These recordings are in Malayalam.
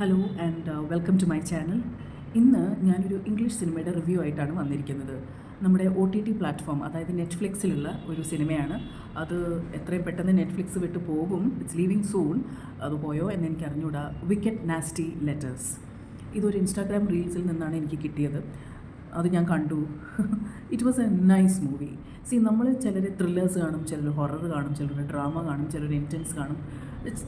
Hello and welcome to my channel. ഇന്ന് ഞാനൊരു ഇംഗ്ലീഷ് സിനിമയുടെ റിവ്യൂ ആയിട്ടാണ് വന്നിരിക്കുന്നത്. നമ്മുടെ OTT പ്ലാറ്റ്ഫോം, അതായത് നെറ്റ്ഫ്ലിക്സിലുള്ള ഒരു സിനിമയാണ്. അത് എത്രയും പെട്ടെന്ന് നെറ്റ്ഫ്ലിക്സ് വിട്ട് പോകും, ഇറ്റ്സ് ലീവിങ് സൂൺ. അത് പോയോ എന്ന് എനിക്ക് അറിഞ്ഞൂടാ. Wicket nasty letters. ഇതൊരു ഇൻസ്റ്റാഗ്രാം റീൽസിൽ നിന്നാണ് എനിക്ക് കിട്ടിയത്. അത് ഞാൻ കണ്ടു. It was A nice movie. നമ്മൾ ചിലർ ത്രില്ലേഴ്സ് കാണും, ചിലർ ഹൊറർ കാണും, ചിലർ ഡ്രാമ കാണും, ചിലർ ഇൻറ്റൻസ് കാണും,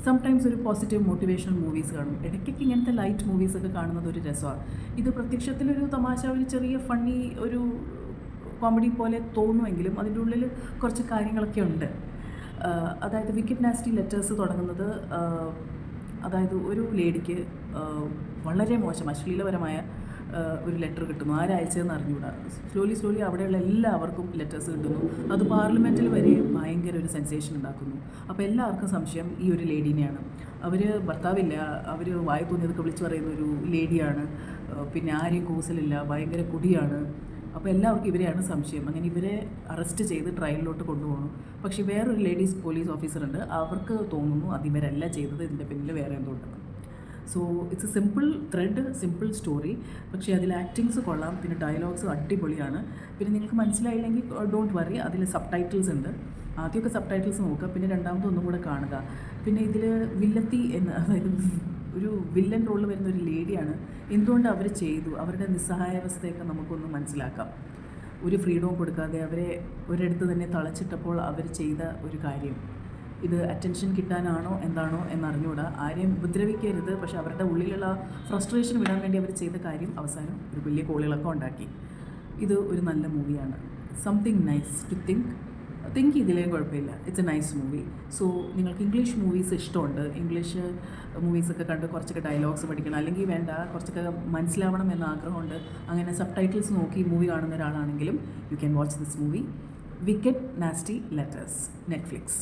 സംടൈംസ് ഒരു പോസിറ്റീവ് മോട്ടിവേഷണൽ മൂവീസ് കാണും. ഇടയ്ക്കൊക്കെ ഇങ്ങനത്തെ ലൈറ്റ് മൂവീസൊക്കെ കാണുന്നത് ഒരു രസമാണ്. ഇത് പ്രത്യക്ഷത്തിലൊരു തമാശ, ഒരു ചെറിയ ഫണ്ണി, ഒരു കോമഡി പോലെ തോന്നുമെങ്കിലും അതിൻ്റെ ഉള്ളിൽ കുറച്ച് കാര്യങ്ങളൊക്കെ ഉണ്ട്. അതായത് വിക്കറ്റ് നാസ്റ്റി ലെറ്റേഴ്സ് തുടങ്ങുന്നത്, അതായത് ഒരു ലേഡിക്ക് വളരെ മോശം അശ്ലീലപരമായ ഒരു ലെറ്റർ കിട്ടുന്നു. ആരയച്ചതെന്ന് അറിഞ്ഞുകൂടാ. സ്ലോലി അവിടെയുള്ള എല്ലാവർക്കും ലെറ്റേഴ്സ് കിട്ടുന്നു. അത് പാർലമെൻറ്റിൽ വരെ ഭയങ്കര ഒരു സെൻസേഷൻ ഉണ്ടാക്കുന്നു. അപ്പോൾ എല്ലാവർക്കും സംശയം ഈ ഒരു ലേഡീനെയാണ്. അവർ ഭർത്താവില്ല, അവർ വായി തോന്നിയതൊക്കെ വിളിച്ചു പറയുന്ന ഒരു ലേഡിയാണ്. പിന്നെ ആരെയും കൂസലില്ല, ഭയങ്കര കുടിയാണ്. അപ്പോൾ എല്ലാവർക്കും ഇവരെയാണ് സംശയം. അങ്ങനെ ഇവരെ അറസ്റ്റ് ചെയ്ത് ട്രയലിലോട്ട് കൊണ്ടുപോകണം. പക്ഷേ വേറൊരു ലേഡീസ് പോലീസ് ഓഫീസറുണ്ട്, അവർക്ക് തോന്നുന്നു അത് ഇവരല്ല ചെയ്തത്, ഇതിൻ്റെ പിന്നിൽ വേറെ എന്തോ ഉണ്ടെന്ന്. So it's A simple thread, simple story. പക്ഷേ അതിൽ ആക്ടിങ്സ് കൊള്ളാം, പിന്നെ ഡയലോഗ്സ് അടിപൊളിയാണ്. പിന്നെ നിങ്ങൾക്ക് മനസ്സിലായില്ലെങ്കിൽ ഡോണ്ട് വറി, അതിൽ സബ് ടൈറ്റിൽസ് ഉണ്ട്. ആദ്യമൊക്കെ സബ് ടൈറ്റിൽസ് നോക്കുക, പിന്നെ രണ്ടാമത് ഒന്നും കൂടെ കാണുക. പിന്നെ ഇതിൽ വില്ലത്തി എന്ന്, അതായത് ഒരു വില്ലൻ റോളിൽ വരുന്ന ഒരു ലേഡിയാണ്. എന്തുകൊണ്ട് അവർ ചെയ്തു, അവരുടെ നിസ്സഹായാവസ്ഥയൊക്കെ നമുക്കൊന്ന് മനസ്സിലാക്കാം. ഒരു ഫ്രീഡവും കൊടുക്കാതെ അവരെ ഒരിടത്ത് തന്നെ തളച്ചിട്ടപ്പോൾ അവർ ചെയ്ത ഒരു കാര്യം, ഇത് അറ്റൻഷൻ കിട്ടാനാണോ എന്താണോ എന്നറിഞ്ഞൂടാ. ആരെയും ഉപദ്രവിക്കരുത്, പക്ഷെ അവരുടെ ഉള്ളിലുള്ള ഫ്രസ്ട്രേഷൻ വിടാൻ വേണ്ടി അവർ ചെയ്ത കാര്യം അവസാനം ഒരു വലിയ കോളിളക്കം ഉണ്ടാക്കി. ഇത് ഒരു നല്ല മൂവിയാണ്. സംതിങ് നൈസ് ടു തിങ്ക് ഇതിലേ കുഴപ്പമില്ല. It's A nice movie. So നിങ്ങൾക്ക് ഇംഗ്ലീഷ് മൂവീസ് ഇഷ്ടമുണ്ട്, ഇംഗ്ലീഷ് മൂവീസൊക്കെ കണ്ട് കുറച്ചൊക്കെ ഡയലോഗ്സ് പഠിക്കണം, അല്ലെങ്കിൽ വേണ്ട കുറച്ചൊക്കെ മനസ്സിലാവണം എന്ന ആഗ്രഹമുണ്ട്, അങ്ങനെ സബ് ടൈറ്റിൽസ് നോക്കി മൂവി കാണുന്ന ഒരാളാണെങ്കിലും you can watch this movie, wicked nasty letters, Netflix.